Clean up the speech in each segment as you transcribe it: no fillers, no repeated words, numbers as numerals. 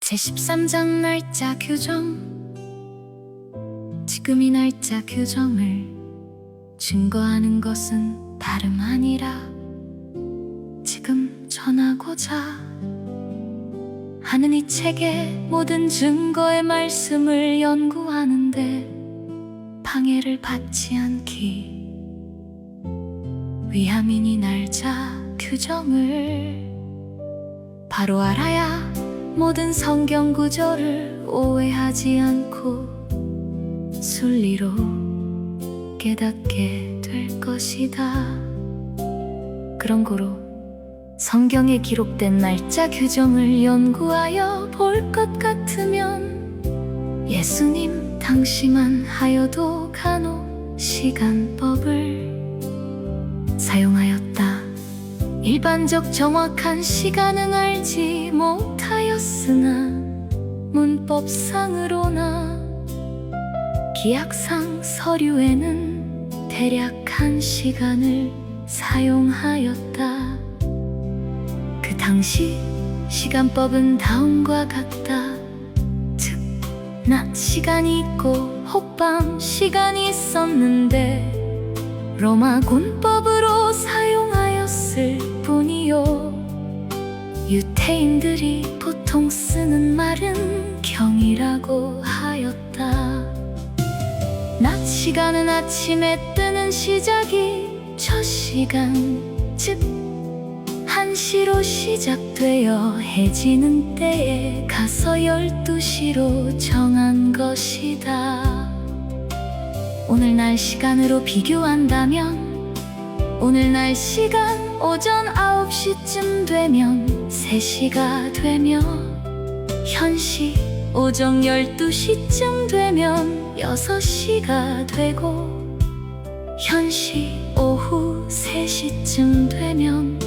제13장 날짜 규정. 지금 이 날짜 규정을 증거하는 것은 다름 아니라 지금 전하고자 하는 이 책의 모든 증거의 말씀을 연구하는데 방해를 받지 않기 위함이니 날짜 규정을 바로 알아야 모든 성경 구절을 오해하지 않고 순리로 깨닫게 될 것이다. 그런 고로 성경에 기록된 날짜 규정을 연구하여 볼 것 같으면 예수님 당시만 하여도 간혹 시간법을 사용하였다. 일반적 정확한 시간은 알지 못하였으나 문법상으로나 기약상 서류에는 대략 한 시간을 사용하였다. 그 당시 시간법은 다음과 같다. 즉, 낮 시간이 있고 혹밤 시간이 있었는데 로마 군법으로 사용하였을 뿐이요. 유태인들이 보통 쓰는 말은 경이라고 하였다. 낮 시간은 아침에 뜨는 시작이 첫 시간, 즉 1시로 시작되어 해지는 때에 가서 12시로 정한 것이다. 오늘날 시간으로 비교한다면 오늘날 시간 오전 9시쯤 되면 3시가 되며 현시 오전 12시쯤 되면 6시가 되고 현시 오후 3시쯤 되면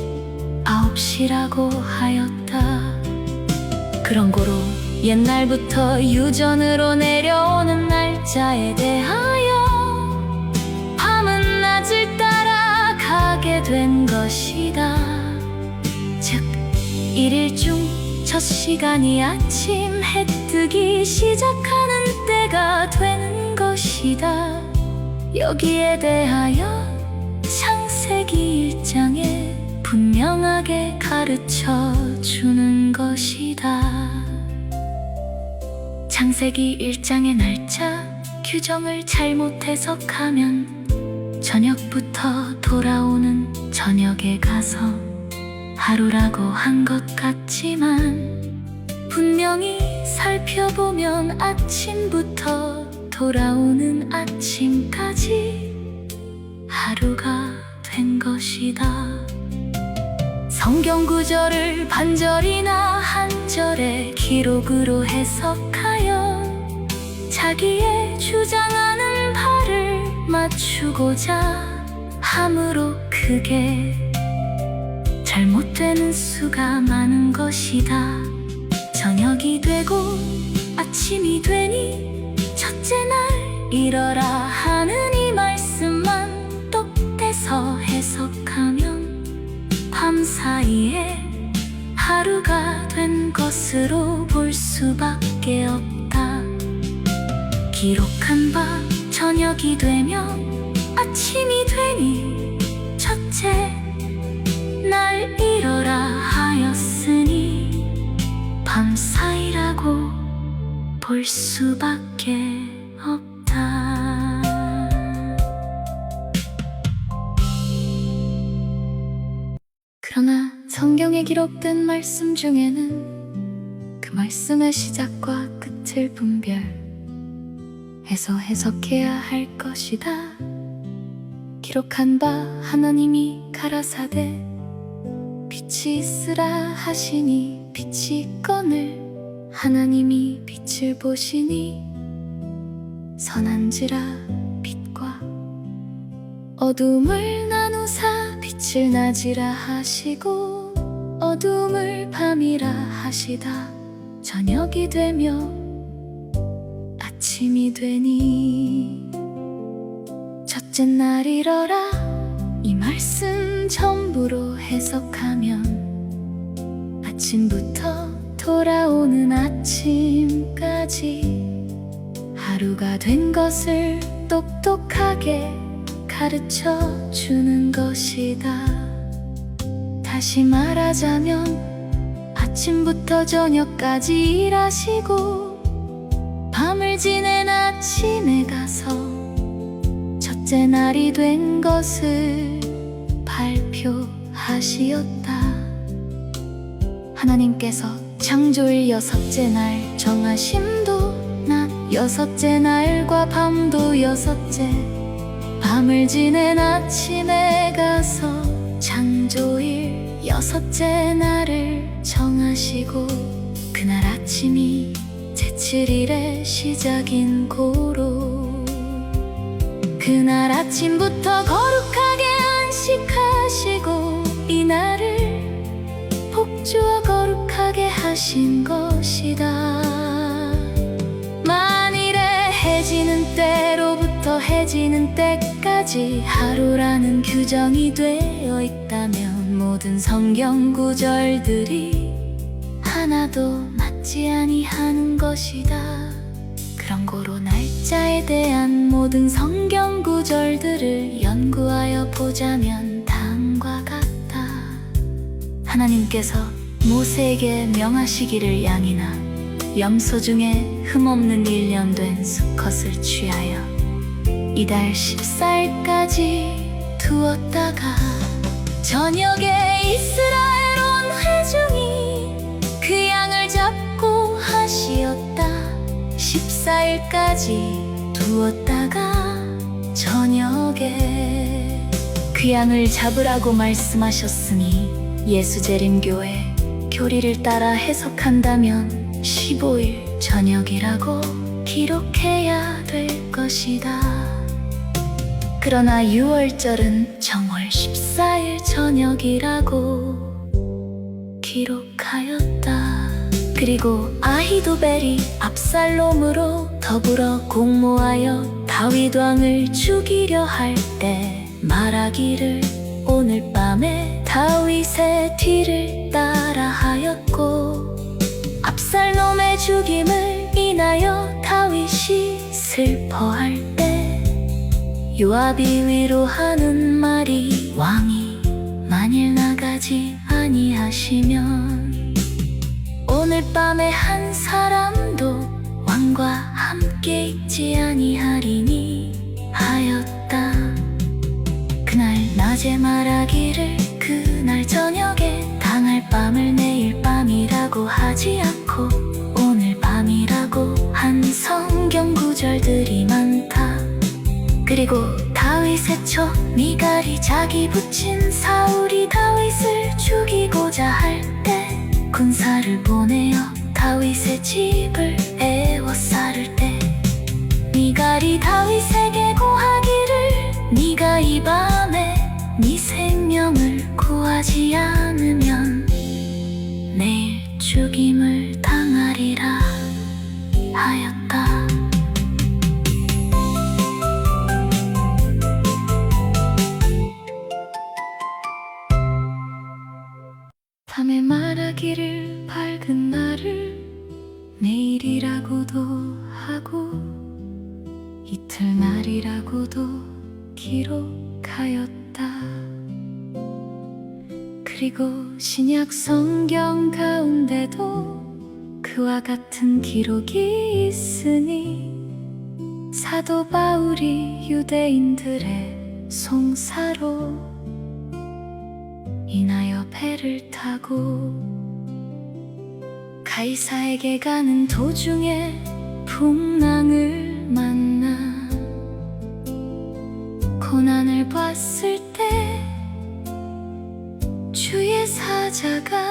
9시라고 하였다. 그런 고로 옛날부터 유전으로 내려오는 날짜에 대하여 밤은 낮을 따라 가게 된 것이다. 즉, 1일 중 첫 시간이 아침 해 뜨기 시작하는 때가 되는 것이다. 여기에 대하여 창세기 1장에 분명하게 가르쳐 주는 것이다. 창세기 1장의 날짜 규정을 잘못 해석하면 저녁부터 돌아오는 저녁에 가서 하루라고 한 것 같지만 분명히 살펴보면 아침부터 돌아오는 아침까지 하루가 된 것이다. 성경 구절을 반절이나 한 절의 기록으로 해석하여 자기의 주장하는 바를 맞추고자 함으로 크게 잘못되는 수가 많은 것이다. 저녁이 되고 아침이 되니 첫째 날 일어라 하는 이 말씀만 똑대서 해석하면 밤 사이에 하루가 된 것으로 볼 수밖에 없다. 기록한 바 저녁이 되면 아침이 되니 첫째 날 일어라 하였으니 밤 사이라고 볼 수밖에 없다. 그러나 성경에 기록된 말씀 중에는 그 말씀의 시작과 끝을 분별해서 해석해야 할 것이다. 기록한 바 하나님이 가라사대 빛이 있으라 하시니 빛이 있거늘 하나님이 빛을 보시니 선한지라 빛과 어둠을 나누사 빛을 낮이라 하시고 어둠을 밤이라 하시다. 저녁이 되며 아침이 되니 첫째 날 일어라 이 말씀 전부로 해석하면 아침부터 돌아오는 아침까지 하루가 된 것을 똑똑하게 가르쳐 주는 것이다. 다시 말하자면 아침부터 저녁까지 일하시고 밤을 지낸 아침에 가서 첫째 날이 된 것을 발표하시었다. 하나님께서 창조일 여섯째 날 정하심도 낮 여섯째 날과 밤도 여섯째, 밤을 지낸 아침에 가서 창조일 여섯째 날을 정하시고 그날 아침이 제7일의 시작인 고로 그날 아침부터 거룩하게 안식하시고 이날을 복주어 거룩하게 하신 것이다. 만일에 해지는 때로부터 해지는 때까지 하루라는 규정이 되어 있다면 모든 성경 구절들이 하나도 맞지 아니하는 것이다. 그런 고로 날짜에 대한 모든 성경 구절들을 연구하여 보자면 다음과 같다. 하나님께서 모세에게 명하시기를 양이나 염소 중에 흠없는 1년 된 수컷을 취하여 이달 14일까지 두었다가 저녁에 이스라엘 온 회중이 그 양을 잡고 하시었다. 14일까지 두었다가 저녁에 그 양을 잡으라고 말씀하셨으니 예수재림교회 교리를 따라 해석한다면 15일 저녁이라고 기록해야 될 것이다. 그러나 6월절은 정월 14일 저녁이라고 기록하였다. 그리고 아히도벨이 압살롬으로 더불어 공모하여 다윗 왕을 죽이려 할 때 말하기를 오늘 밤에 다윗의 뒤를 따라 하였고 압살롬의 죽임을 인하여 다윗이 슬퍼할 때 요압이 위로하는 말이 왕이 만일 나가지 아니하시면 오늘 밤에 한 사람도 왕과 함께 있지 아니하리니 하였다. 그날 낮에 말하기를 그날 저녁에 당할 밤을 내일 밤이라고 하지 않고 오늘 밤이라고 한 성경 구절들이 많다. 그리고 다윗의 초 미갈이 자기 부친 사울이 다윗을 죽이고자 할 때 군사를 보내어 다윗의 집을 에워싸를 때 미갈이 다윗에게 고하기를 네가 이 밤에 네 생명을 구하지 않으면 내일 죽임을 당하리라 하였다. 밤에 말하기를 밝은 날을 내일이라고도 하고 이틀날이라고도 기록하였다. 그리고 신약 성경 가운데도 그와 같은 기록이 있으니 사도 바울이 유대인들의 송사로 인하여 배를 타고 가이사에게 가는 도중에 풍랑을 만나 고난을 봤을 때 주의 사자가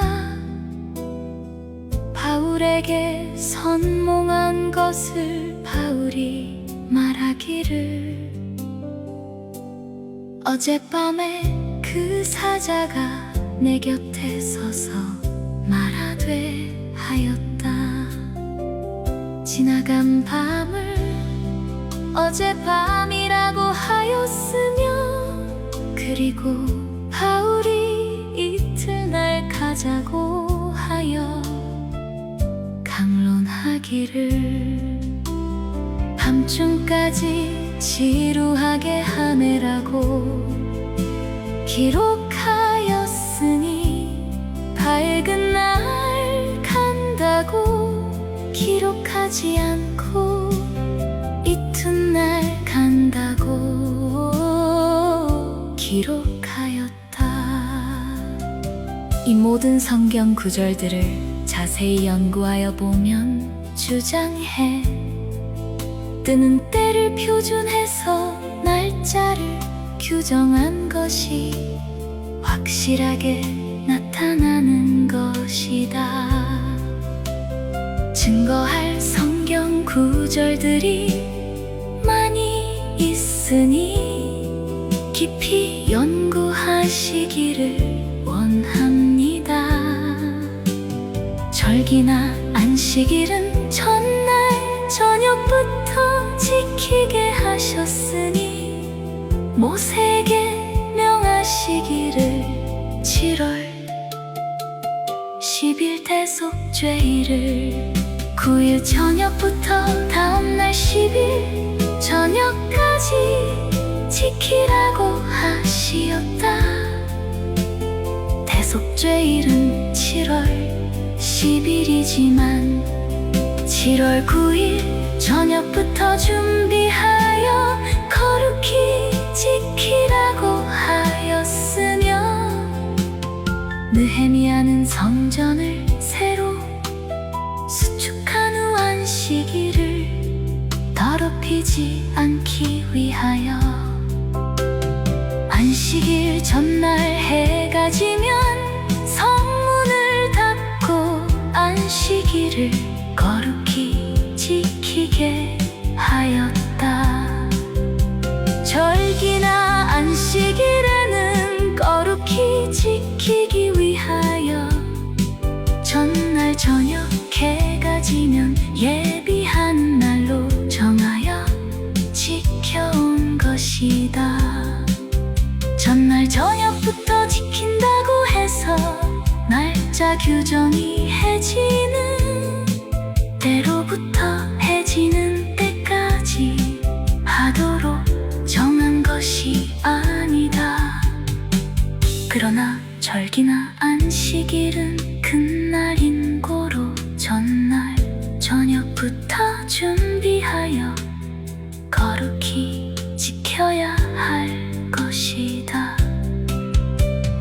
바울에게 선몽한 것을 바울이 말하기를 어젯밤에 그 사자가 내 곁에 서서 말하되 하였다. 지나간 밤을 어젯밤이라고 하였으며 그리고 바울이 이튿날 가자고 하여 하기를 밤중까지 지루하게 하느라고 기록하였으니 밝은 날 간다고 기록하지 않고 이튿날 간다고 기록하였다. 이 모든 성경 구절들을 자세히 연구하여 보면 주장해 뜨는 때를 표준해서 날짜를 규정한 것이 확실하게 나타나는 것이다. 증거할 성경 구절들이 많이 있으니 깊이 연구하시기를 원합니다. 절기나 안식일은 전날 저녁부터 지키게 하셨으니 모세에게 명하시기를 7월 10일 대속죄일을 9일 저녁부터 다음날 10일 저녁까지 지키라고 하시었다. 대속죄일은 7월 10일이지만 7월 9일 저녁부터 준비하여 거룩히 지키라고 하였으며 느헤미야는 성전을 새로 수축한 후 안식일을 더럽히지 않기 위하여 안식일 전날 해가 지면 성문을 닫고 안식일을 거룩히 지키게 하였다. 절기나 안식일에는 거룩히 지키기 위하여 전날 저녁 해가 지면 예비한 날로 정하여 지켜온 것이다. 전날 저녁부터 지킨다고 해서 날짜 규정이 해지는 때로부터 해지는 때까지 하도록 정한 것이 아니다. 그러나 절기나 안식일은 금날인 고로 전날 저녁부터 준비하여 거룩히 지켜야 할 것이다.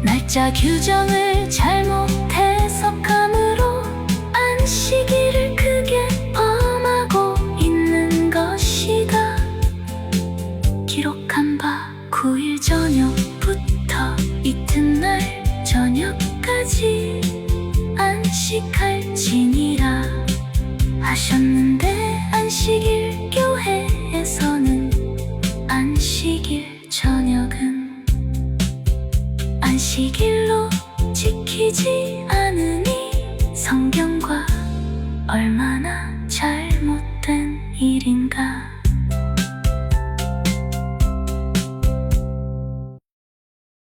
날짜 규정을 잘못 해석함으로 안식일을 크게 범하고 있는 것이다. 기록한 바 9일 저녁부터 이튿날 저녁까지 안식할지니라 하셨는데 안식일 교회에서는 안식일 저녁은 안식일로 지키지 않으니 성경과 얼마나 잘못된 일인가.